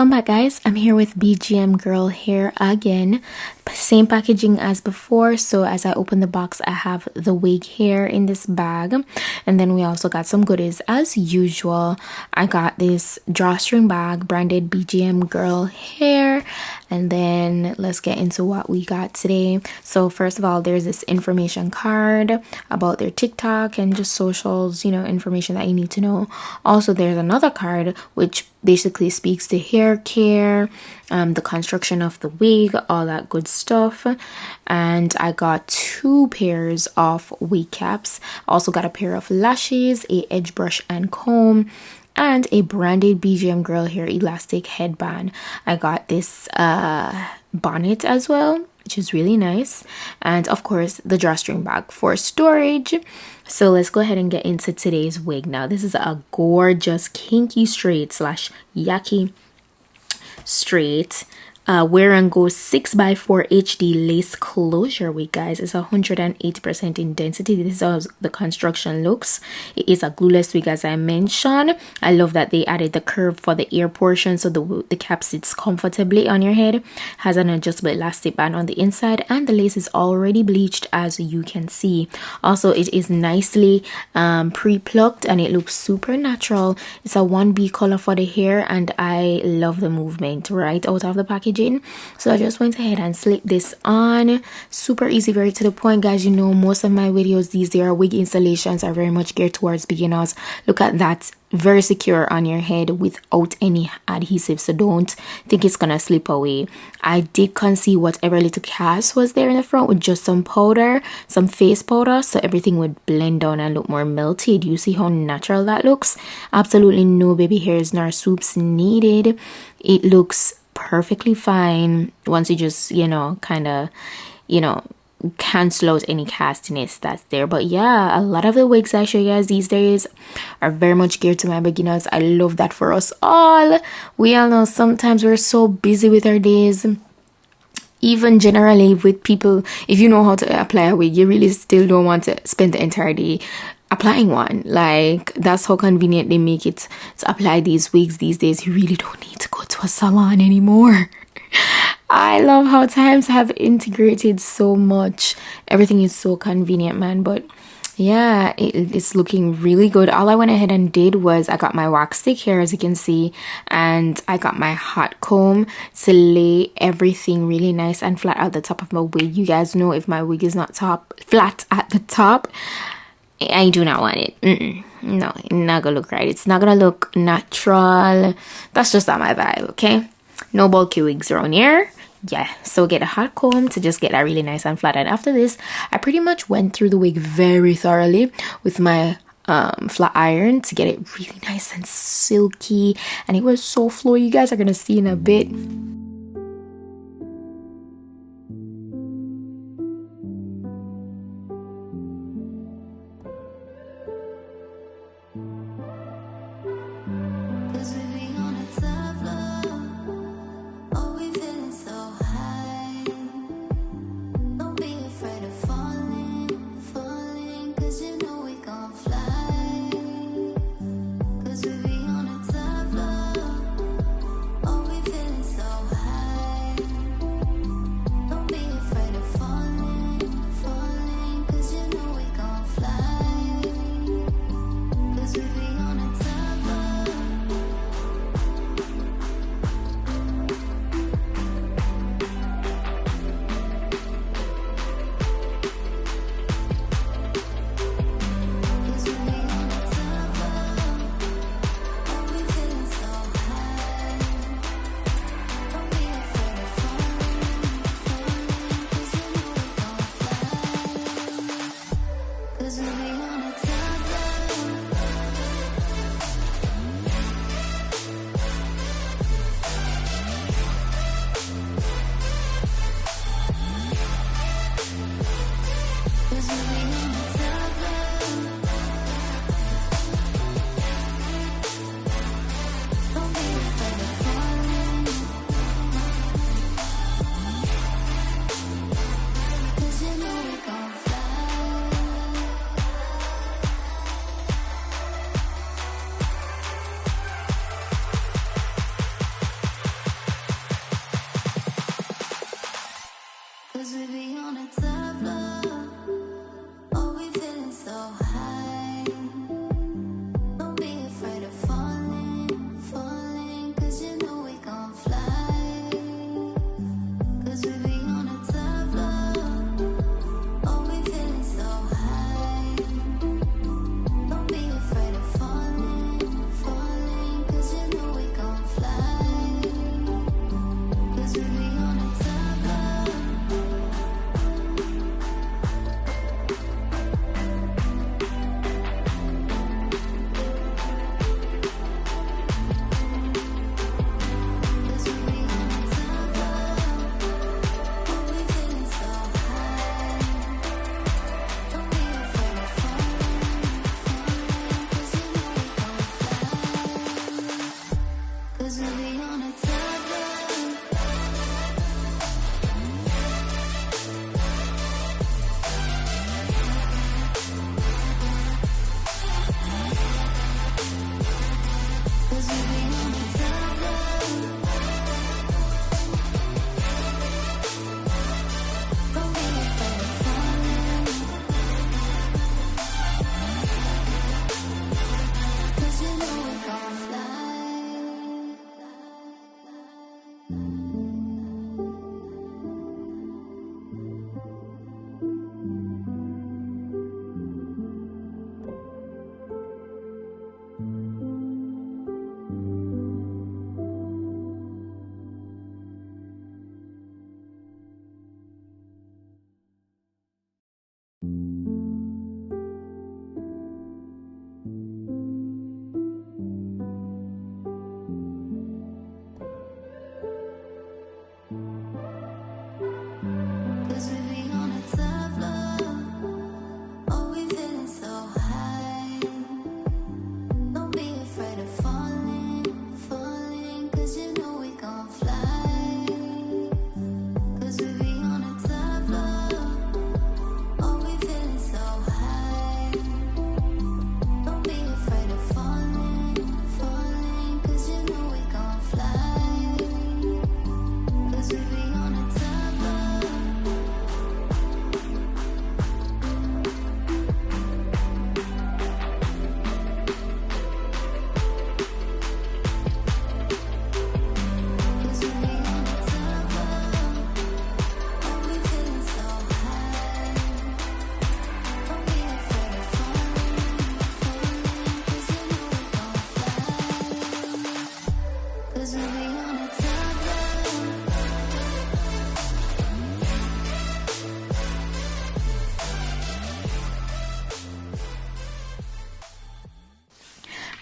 Welcome back, guys. I'm here with BGMGirl here again. Same packaging as before. So as I open the box, I have the wig here in this bag, and then we also got some goodies as usual. I got this drawstring bag branded BGMGirl hair, and then let's get into what we got today. So first of all, there's this information card about their TikTok and just socials, information that you need to know. Also, there's another card which basically speaks to hair care, the construction of the wig, all that good stuff. And I got 2 pairs of wig caps. Also got a pair of lashes, a edge brush and comb, and a branded BGMGirl hair elastic headband. I got this bonnet as well, which is really nice, and of course the drawstring bag for storage. So let's go ahead and get into today's wig. Now this is a gorgeous kinky straight slash yaki straight wear and go 6x4 HD lace closure wig, guys. It's 180% in density. This is how the construction looks. It is a glueless wig, as I mentioned. I love that they added the curve for the ear portion, so the cap sits comfortably on your head. Has an adjustable elastic band on the inside, and the lace is already bleached, as you can see. Also, it is nicely pre-plucked, and it looks super natural. It's a 1B color for the hair, and I love the movement right out of the package. So I just went ahead and slipped this on. Super easy, very to the point, guys. Most of my videos these days, wig installations, are very much geared towards beginners. Look at that, very secure on your head without any adhesive, so don't think it's gonna slip away. I did conceal whatever little cast was there in the front with just some powder, some face powder, so everything would blend down and look more melted. You see how natural that looks? Absolutely no baby hairs nor swoops needed. It looks perfectly fine once you just cancel out any castiness that's there. But yeah, a lot of the wigs I show you guys these days are very much geared to my beginners. I love that for us all. We all know sometimes we're so busy with our days. Even generally with people, if you know how to apply a wig, you really still don't want to spend the entire day applying one. Like, that's how convenient they make it to apply these wigs these days. You really don't need to go to a salon anymore. I love how times have integrated so much. Everything is so convenient, man. But yeah, it's looking really good. All I went ahead and did was I got my wax stick here, as you can see, and I got my hot comb to lay everything really nice and flat at the top of my wig. You guys know if my wig is not flat at the top, I do not want it. No, it's not gonna look right. It's not gonna look natural. That's just not my vibe, okay? No bulky wigs around here. Yeah, so get a hot comb to just get that really nice and flat. And after this, I pretty much went through the wig very thoroughly with my flat iron to get it really nice and silky, and it was so flowy. You guys are gonna see in a bit.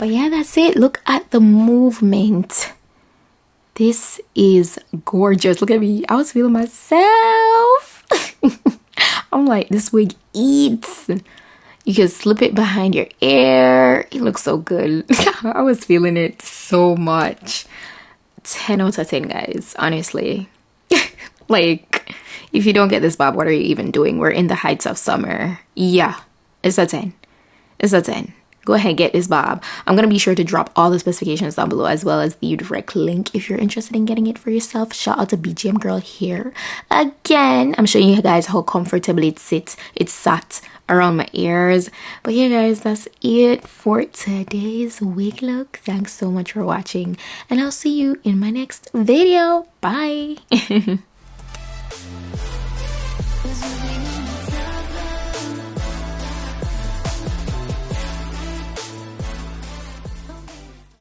But yeah, that's it. Look at the movement. This is gorgeous. Look at me. I was feeling myself. I'm like, this wig eats. You can slip it behind your ear. It looks so good. I was feeling it so much. 10 out of 10, guys. Honestly. Like, if you don't get this bob, what are you even doing? We're in the heights of summer. Yeah, it's a 10. It's a 10. Go ahead, get this bob. I'm going to be sure to drop all the specifications down below, as well as the direct link if you're interested in getting it for yourself. Shout out to BGMGirl here. Again, I'm showing you guys how comfortably it sits. It's sat around my ears. But yeah, guys, that's it for today's wig look. Thanks so much for watching, and I'll see you in my next video. Bye.